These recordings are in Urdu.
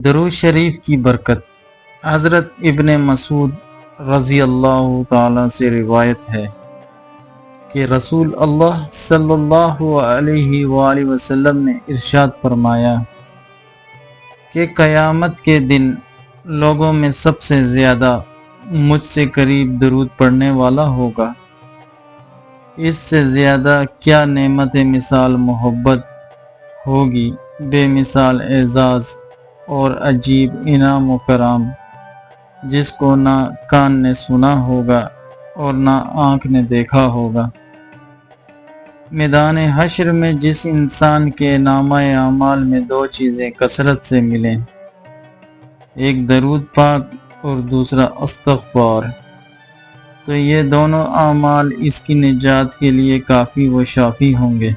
درود شریف کی برکت۔ حضرت ابن مسعود رضی اللہ تعالیٰ سے روایت ہے کہ رسول اللہ صلی اللہ علیہ وآلہ وسلم نے ارشاد فرمایا کہ قیامت کے دن لوگوں میں سب سے زیادہ مجھ سے قریب درود پڑھنے والا ہوگا۔ اس سے زیادہ کیا نعمت مثال محبت ہوگی، بے مثال اعزاز اور عجیب انعام و کرام، جس کو نہ کان نے سنا ہوگا اور نہ آنکھ نے دیکھا ہوگا۔ میدان حشر میں جس انسان کے نامہ اعمال میں دو چیزیں کثرت سے ملیں، ایک درود پاک اور دوسرا استغفار، تو یہ دونوں اعمال اس کی نجات کے لیے کافی و شافی ہوں گے۔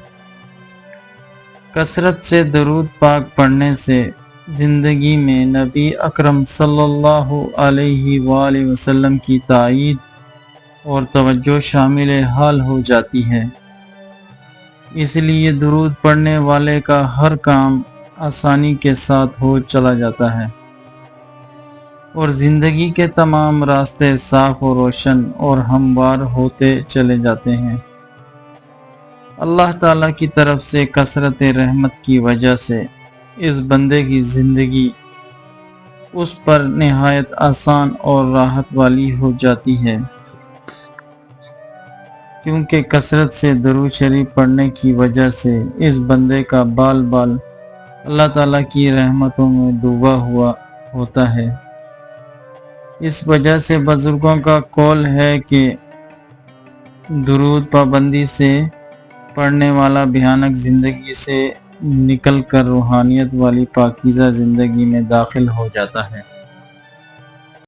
کثرت سے درود پاک پڑھنے سے زندگی میں نبی اکرم صلی اللہ علیہ وآلہ وسلم کی تائید اور توجہ شامل حال ہو جاتی ہے۔ اس لیے درود پڑھنے والے کا ہر کام آسانی کے ساتھ ہو چلا جاتا ہے اور زندگی کے تمام راستے صاف و روشن اور ہموار ہوتے چلے جاتے ہیں۔ اللہ تعالیٰ کی طرف سے کثرت رحمت کی وجہ سے اس بندے کی زندگی اس پر نہایت آسان اور راحت والی ہو جاتی ہے، کیونکہ کثرت سے درود شریف پڑھنے کی وجہ سے اس بندے کا بال بال اللہ تعالیٰ کی رحمتوں میں ڈوبا ہوا ہوتا ہے۔ اس وجہ سے بزرگوں کا قول ہے کہ درود پابندی سے پڑھنے والا بھیانک زندگی سے نکل کر روحانیت والی پاکیزہ زندگی میں داخل ہو جاتا ہے۔